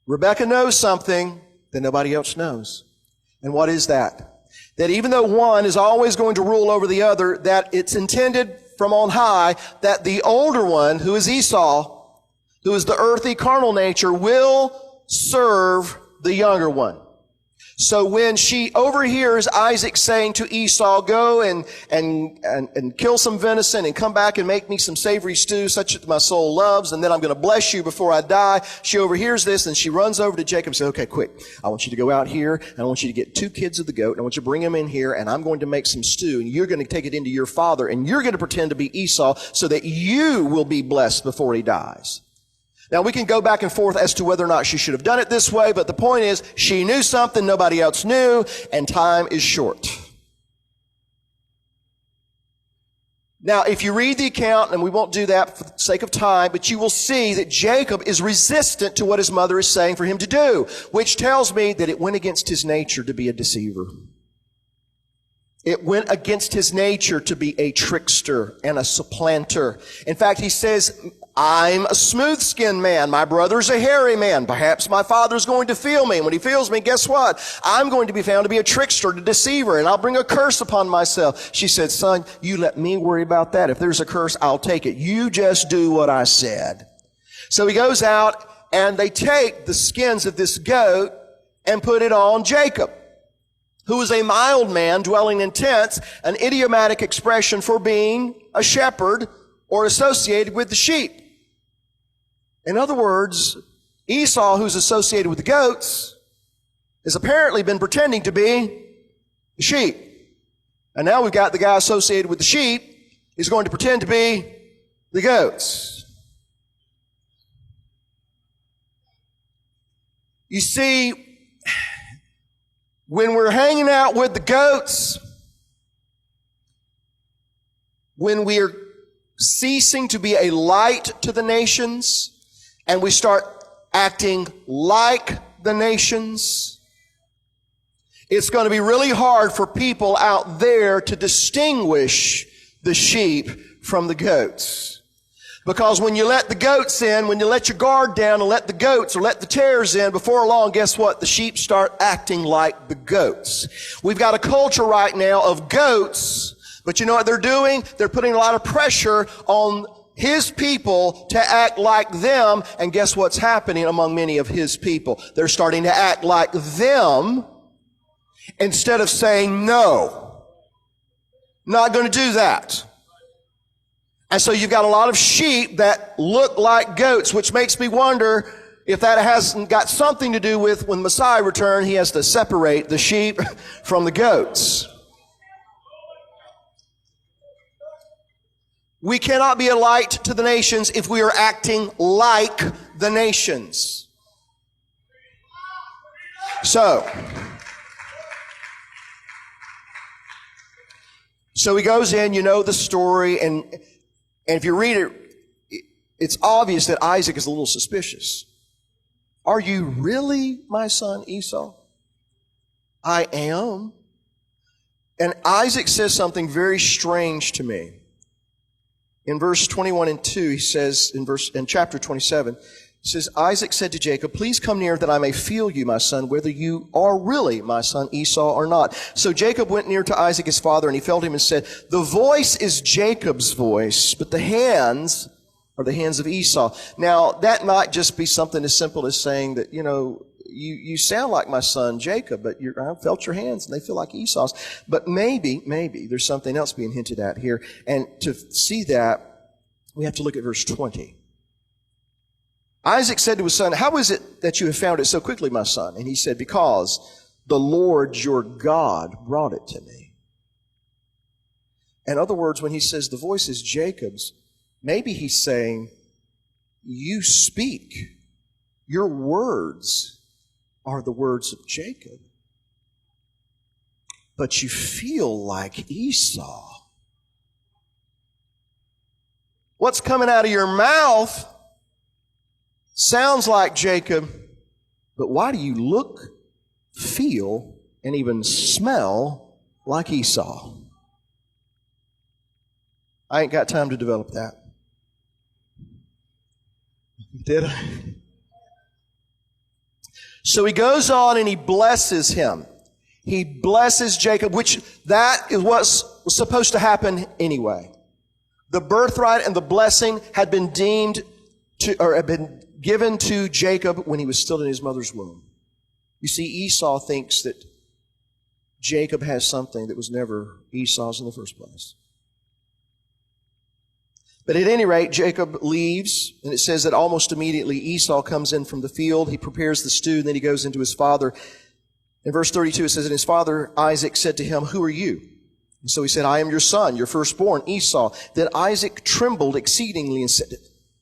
Rebekah knows something that nobody else knows. And what is that? That even though one is always going to rule over the other, that it's intended from on high that the older one, who is Esau, who is the earthy carnal nature, will serve the younger one. So when she overhears Isaac saying to Esau, go and kill some venison and come back and make me some savory stew such that my soul loves, and then I'm going to bless you before I die. She overhears this and she runs over to Jacob and says, okay, quick. I want you to go out here and I want you to get 2 kids of the goat and I want you to bring them in here and I'm going to make some stew and you're going to take it into your father and you're going to pretend to be Esau so that you will be blessed before he dies. Now, we can go back and forth as to whether or not she should have done it this way, but the point is, she knew something nobody else knew, and time is short. Now, if you read the account, and we won't do that for the sake of time, but you will see that Jacob is resistant to what his mother is saying for him to do, which tells me that it went against his nature to be a deceiver. It went against his nature to be a trickster and a supplanter. In fact, he says, I'm a smooth-skinned man. My brother's a hairy man. Perhaps my father's going to feel me. And when he feels me, guess what? I'm going to be found to be a trickster, a deceiver, and I'll bring a curse upon myself. She said, son, you let me worry about that. If there's a curse, I'll take it. You just do what I said. So he goes out, and they take the skins of this goat and put it on Jacob, who was a mild man dwelling in tents, an idiomatic expression for being a shepherd or associated with the sheep. In other words, Esau, who's associated with the goats, has apparently been pretending to be the sheep. And now we've got the guy associated with the sheep. He's going to pretend to be the goats. You see, when we're hanging out with the goats, when we're ceasing to be a light to the nations, and we start acting like the nations, it's going to be really hard for people out there to distinguish the sheep from the goats. Because when you let the goats in, when you let your guard down and let the goats or let the tares in, before long, guess what? The sheep start acting like the goats. We've got a culture right now of goats, but you know what they're doing? They're putting a lot of pressure on his people to act like them, and guess what's happening among many of his people? They're starting to act like them instead of saying, no, not going to do that. And so you've got a lot of sheep that look like goats, which makes me wonder if that hasn't got something to do with when Messiah returns, he has to separate the sheep from the goats. We cannot be a light to the nations if we are acting like the nations. So he goes in, you know the story, and if you read it, it's obvious that Isaac is a little suspicious. Are you really my son Esau? I am. And Isaac says something very strange to me. In verse 21 and 2, he says, in chapter 27, he says, Isaac said to Jacob, please come near that I may feel you, my son, whether you are really my son Esau or not. So Jacob went near to Isaac his father, and he felt him and said, the voice is Jacob's voice, but the hands are the hands of Esau. Now, that might just be something as simple as saying that, you know, you sound like my son Jacob, but I felt your hands and they feel like Esau's. But maybe there's something else being hinted at here. And to see that, we have to look at verse 20. Isaac said to his son, how is it that you have found it so quickly, my son? And he said, because the Lord your God brought it to me. In other words, when he says the voice is Jacob's, maybe he's saying, you speak. Your words are the words of Jacob. But you feel like Esau. What's coming out of your mouth sounds like Jacob, but why do you look, feel, and even smell like Esau? I ain't got time to develop that. Did I? So he goes on and he blesses him. He blesses Jacob, which that is what's supposed to happen anyway. The birthright and the blessing had been deemed to, or had been given to Jacob when he was still in his mother's womb. You see, Esau thinks that Jacob has something that was never Esau's in the first place. But at any rate, Jacob leaves, and it says that almost immediately Esau comes in from the field. He prepares the stew, and then he goes into his father. In verse 32, it says, and his father Isaac said to him, who are you? And so he said, I am your son, your firstborn, Esau. Then Isaac trembled exceedingly and said,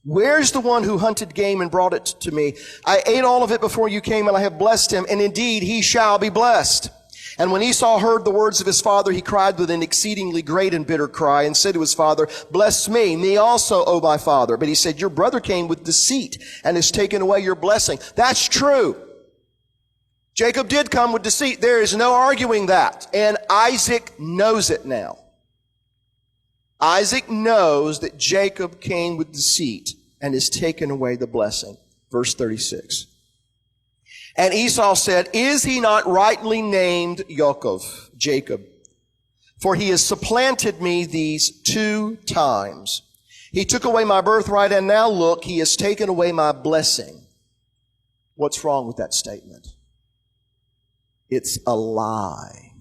where's the one who hunted game and brought it to me? I ate all of it before you came, and I have blessed him, and indeed he shall be blessed. And when Esau heard the words of his father, he cried with an exceedingly great and bitter cry and said to his father, bless me also, O my father. But he said, your brother came with deceit and has taken away your blessing. That's true. Jacob did come with deceit. There is no arguing that. And Isaac knows it now. Isaac knows that Jacob came with deceit and has taken away the blessing. Verse 36. And Esau said, is he not rightly named Jacob? For he has supplanted me these 2 times. He took away my birthright, and now look, he has taken away my blessing. What's wrong with that statement? It's a lie.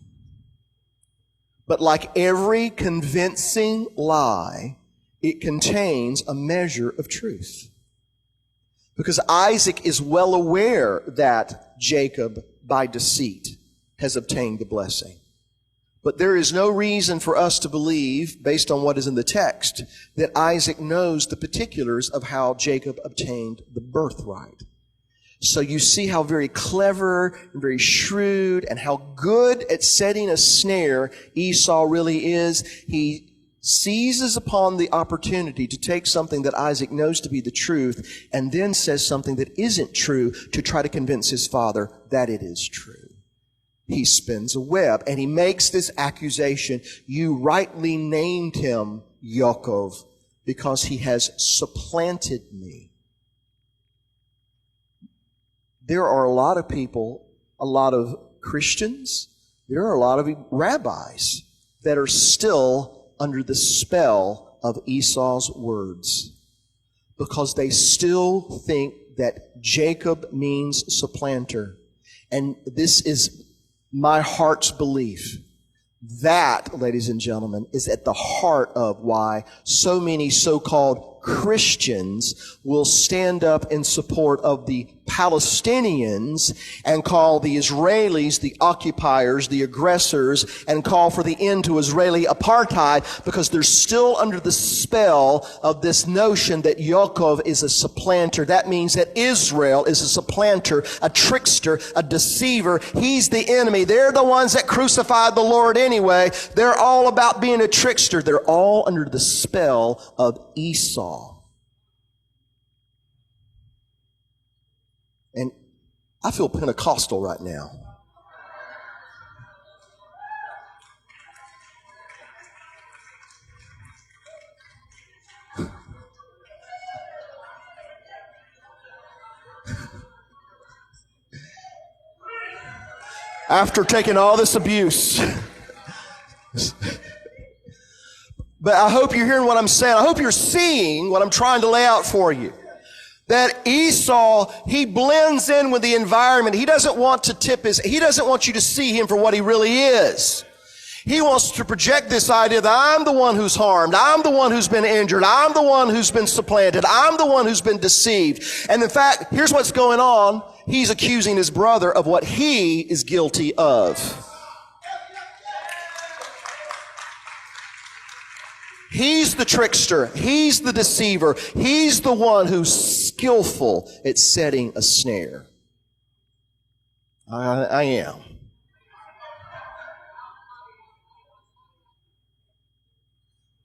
But like every convincing lie, it contains a measure of truth. Because Isaac is well aware that Jacob, by deceit, has obtained the blessing. But there is no reason for us to believe, based on what is in the text, that Isaac knows the particulars of how Jacob obtained the birthright. So you see how very clever and very shrewd and how good at setting a snare Esau really is. He seizes upon the opportunity to take something that Isaac knows to be the truth and then says something that isn't true to try to convince his father that it is true. He spins a web and he makes this accusation. You rightly named him Yaakov because he has supplanted me. There are a lot of people, a lot of Christians, there are a lot of rabbis that are still under the spell of Esau's words because they still think that Jacob means supplanter. And this is my heart's belief. That, ladies and gentlemen, is at the heart of why so many so-called Christians will stand up in support of the Palestinians and call the Israelis the occupiers, the aggressors, and call for the end to Israeli apartheid because they're still under the spell of this notion that Yaakov is a supplanter. That means that Israel is a supplanter, a trickster, a deceiver. He's the enemy. They're the ones that crucified the Lord anyway. They're all about being a trickster. They're all under the spell of Esau. And I feel Pentecostal right now. After taking all this abuse. But I hope you're hearing what I'm saying. I hope you're seeing what I'm trying to lay out for you. That Esau, he blends in with the environment. He doesn't want to he doesn't want you to see him for what he really is. He wants to project this idea that I'm the one who's harmed. I'm the one who's been injured. I'm the one who's been supplanted. I'm the one who's been deceived. And in fact, here's what's going on. He's accusing his brother of what he is guilty of. He's the trickster. He's the deceiver. He's the one who's skillful at setting a snare. I am.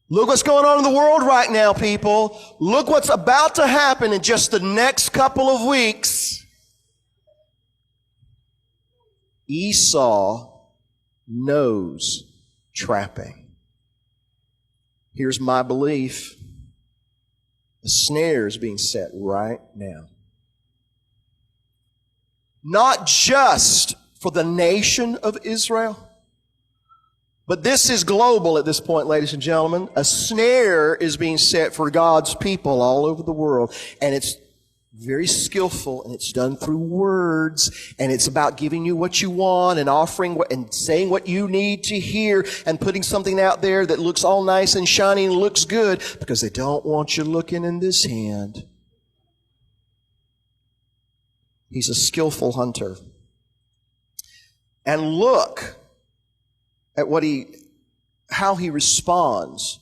Look what's going on in the world right now, people. Look what's about to happen in just the next couple of weeks. Esau knows trapping. Here's my belief. A snare is being set right now. Not just for the nation of Israel, but this is global at this point, ladies and gentlemen. A snare is being set for God's people all over the world. And it's very skillful, and it's done through words, and it's about giving you what you want and offering what, and saying what you need to hear and putting something out there that looks all nice and shiny and looks good because they don't want you looking in this hand. He's a skillful hunter. And look at how he responds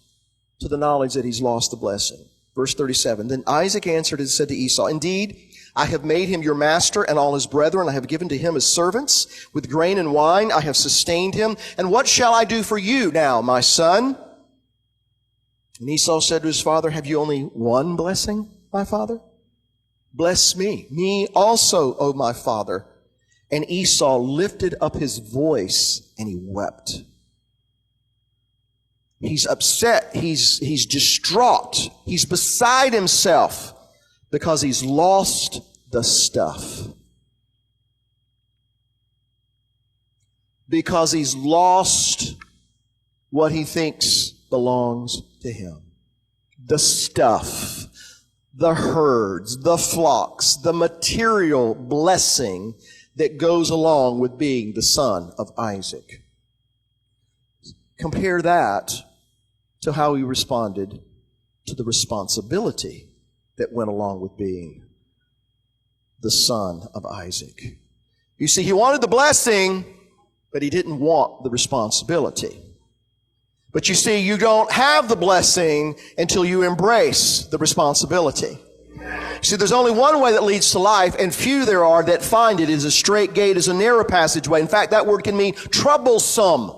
to the knowledge that he's lost the blessing. Verse 37, then Isaac answered and said to Esau, indeed, I have made him your master and all his brethren. I have given to him his servants. With grain and wine I have sustained him. And what shall I do for you now, my son? And Esau said to his father, have you only one blessing, my father? Bless me also, O my father. And Esau lifted up his voice and he wept. He's upset. He's distraught. He's beside himself because he's lost the stuff. Because he's lost what he thinks belongs to him. The stuff, the herds, the flocks, the material blessing that goes along with being the son of Isaac. Compare that to how he responded to the responsibility that went along with being the son of Isaac. You see, he wanted the blessing, but he didn't want the responsibility. But you see, you don't have the blessing until you embrace the responsibility. See, there's only one way that leads to life, and few there are that find it. It is a straight gate, is a narrow passageway. In fact, that word can mean troublesome.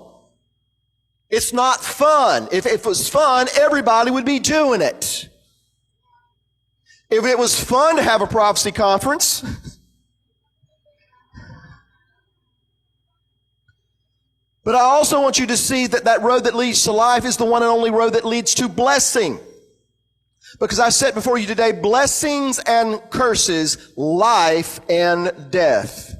It's not fun. If it was fun, everybody would be doing it. If it was fun to have a prophecy conference, but I also want you to see that that road that leads to life is the one and only road that leads to blessing. Because I set before you today blessings and curses, life and death.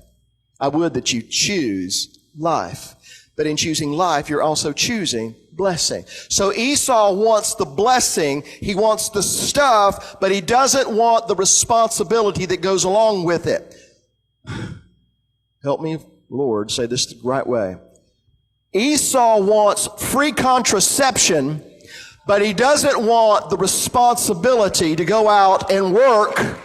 I would that you choose life. But in choosing life, you're also choosing blessing. So Esau wants the blessing, he wants the stuff, but he doesn't want the responsibility that goes along with it. Help me, Lord, say this the right way. Esau wants free contraception, but he doesn't want the responsibility to go out and work.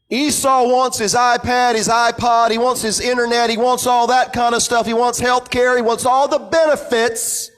Esau wants his iPad, his iPod, he wants his internet, he wants all that kind of stuff. He wants health care, he wants all the benefits.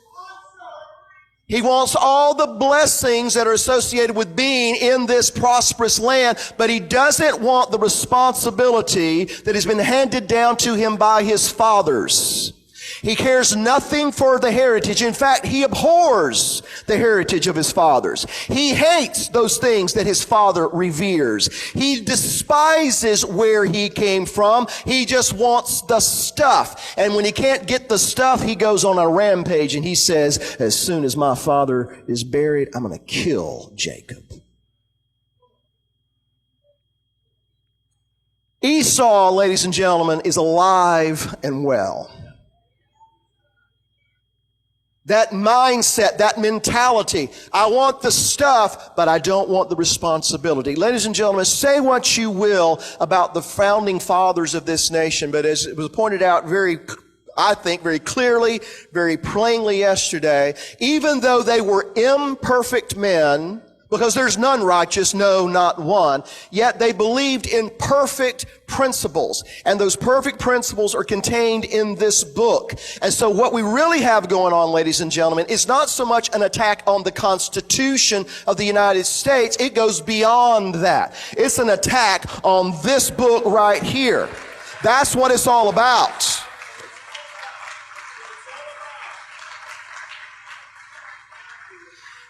He wants all the blessings that are associated with being in this prosperous land, but he doesn't want the responsibility that has been handed down to him by his fathers. He cares nothing for the heritage. In fact, he abhors the heritage of his fathers. He hates those things that his father reveres. He despises where he came from. He just wants the stuff. And when he can't get the stuff, he goes on a rampage and he says, as soon as my father is buried, I'm going to kill Jacob. Esau, ladies and gentlemen, is alive and well. That mindset, that mentality, I want the stuff, but I don't want the responsibility. Ladies and gentlemen, say what you will about the founding fathers of this nation, but as it was pointed out I think very clearly, very plainly yesterday, even though they were imperfect men, because there's none righteous, no, not one, yet they believed in perfect principles. And those perfect principles are contained in this book. And so what we really have going on, ladies and gentlemen, is not so much an attack on the Constitution of the United States. It goes beyond that. It's an attack on this book right here. That's what it's all about.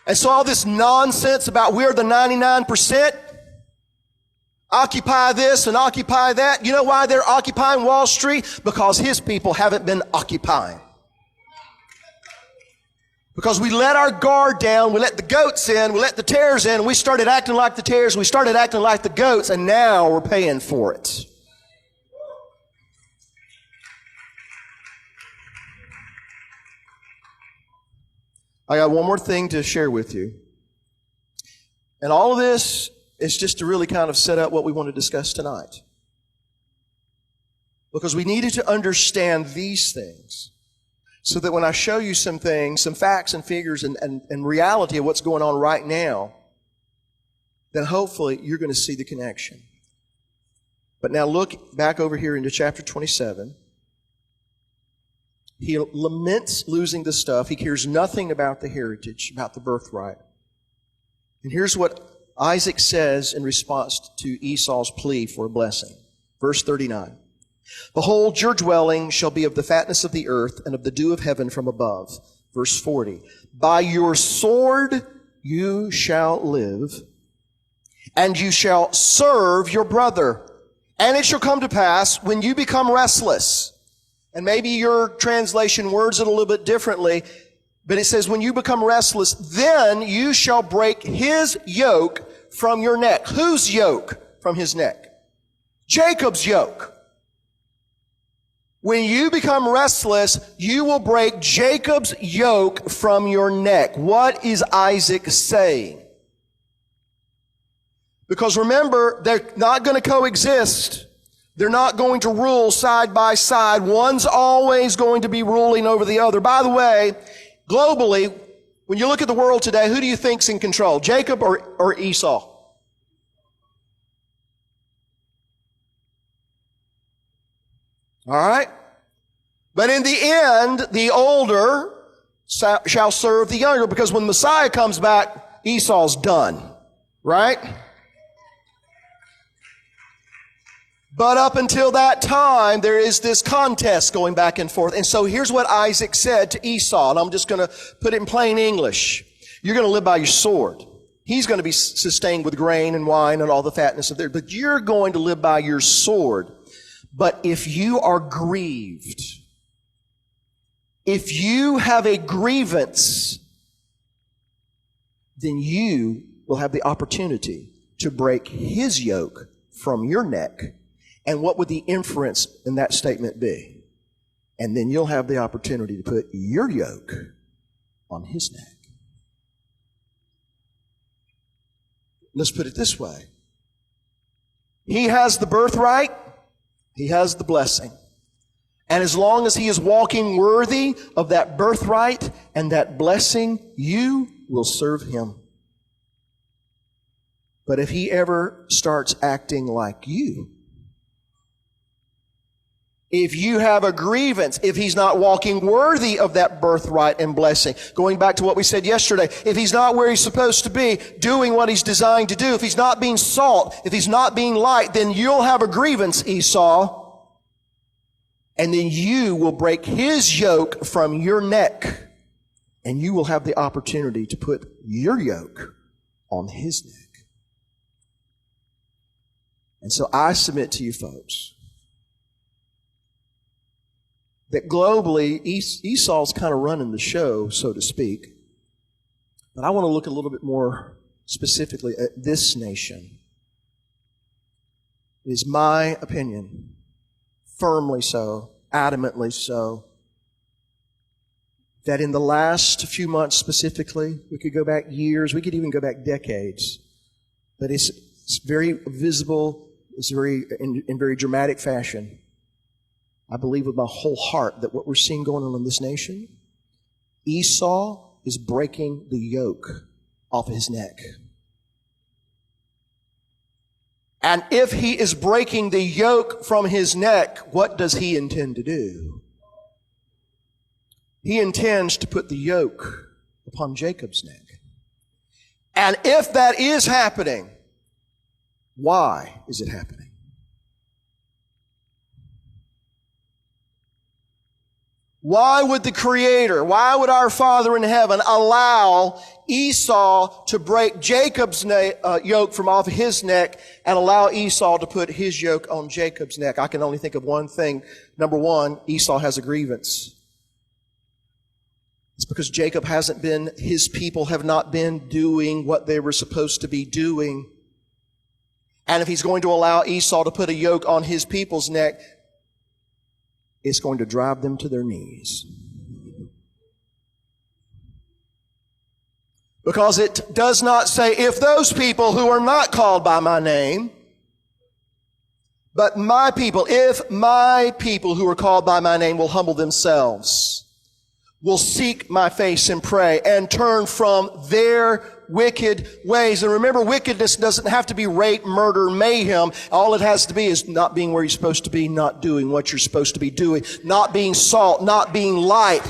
And so all this nonsense about we're the 99%, occupy this and occupy that. You know why they're occupying Wall Street? Because his people haven't been occupying. Because we let our guard down, we let the goats in, we let the tares in, and we started acting like the tares, we started acting like the goats, and now we're paying for it. I got one more thing to share with you. And all of this is just to really kind of set up what we want to discuss tonight. Because we needed to understand these things so that when I show you some things, some facts and figures and reality of what's going on right now, then hopefully you're going to see the connection. But now look back over here into chapter 27. He laments losing the stuff. He cares nothing about the heritage, about the birthright. And here's what Isaac says in response to Esau's plea for a blessing. Verse 39. Behold, your dwelling shall be of the fatness of the earth and of the dew of heaven from above. Verse 40. By your sword you shall live, and you shall serve your brother. And it shall come to pass when you become restless. And maybe your translation words it a little bit differently, but it says, when you become restless, then you shall break his yoke from your neck. Whose yoke from his neck? Jacob's yoke. When you become restless, you will break Jacob's yoke from your neck. What is Isaac saying? Because remember, they're not going to coexist. They're not going to rule side by side. One's always going to be ruling over the other. By the way, globally, when you look at the world today, who do you think's in control? Jacob or Esau? All right? But in the end, the older shall serve the younger, because when Messiah comes back, Esau's done. Right? But up until that time, there is this contest going back and forth. And so here's what Isaac said to Esau, and I'm just going to put it in plain English. You're going to live by your sword. He's going to be sustained with grain and wine and all the fatness of the earth, but you're going to live by your sword. But if you are grieved, if you have a grievance, then you will have the opportunity to break his yoke from your neck. And what would the inference in that statement be? And then you'll have the opportunity to put your yoke on his neck. Let's put it this way. He has the birthright. He has the blessing. And as long as he is walking worthy of that birthright and that blessing, you will serve him. But if he ever starts acting like you, if you have a grievance, if he's not walking worthy of that birthright and blessing, going back to what we said yesterday, if he's not where he's supposed to be, doing what he's designed to do, if he's not being salt, if he's not being light, then you'll have a grievance, Esau, and then you will break his yoke from your neck, and you will have the opportunity to put your yoke on his neck. And so I submit to you folks that globally, Esau's kind of running the show, so to speak. But I want to look a little bit more specifically at this nation. It is my opinion, firmly so, adamantly so, that in the last few months specifically, we could go back years, we could even go back decades, but it's very visible, it's very in very dramatic fashion. I believe with my whole heart that what we're seeing going on in this nation, Esau is breaking the yoke off his neck. And if he is breaking the yoke from his neck, what does he intend to do? He intends to put the yoke upon Jacob's neck. And if that is happening, why is it happening? Why would the Creator, why would our Father in heaven allow Esau to break Jacob's yoke from off his neck and allow Esau to put his yoke on Jacob's neck? I can only think of one thing. Number one, Esau has a grievance. It's because his people have not been doing what they were supposed to be doing. And if he's going to allow Esau to put a yoke on his people's neck, it's going to drive them to their knees. Because it does not say, if those people who are not called by my name, but my people, if my people who are called by my name will humble themselves, will seek my face and pray and turn from their wicked ways. And remember, wickedness doesn't have to be rape, murder, mayhem. All it has to be is not being where you're supposed to be, not doing what you're supposed to be doing, not being salt, not being light.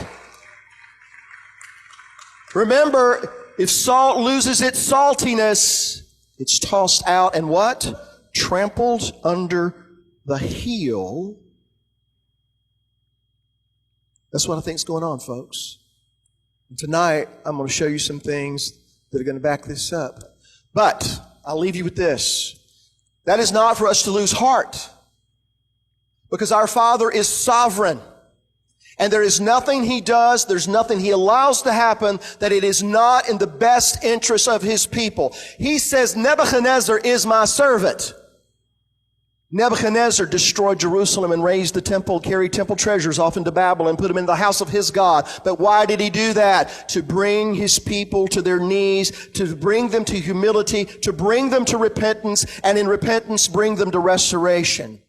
Remember, if salt loses its saltiness, it's tossed out and what? Trampled under the heel. That's what I think is going on, folks. And tonight, I'm going to show you some things that are going to back this up. But I'll leave you with this. That is not for us to lose heart, because our Father is sovereign. And there is nothing He does, there's nothing He allows to happen that it is not in the best interest of His people. He says, Nebuchadnezzar is my servant. Nebuchadnezzar destroyed Jerusalem and razed the temple, carried temple treasures off into Babylon, put them in the house of his God. But why did he do that? To bring his people to their knees, to bring them to humility, to bring them to repentance, and in repentance bring them to restoration.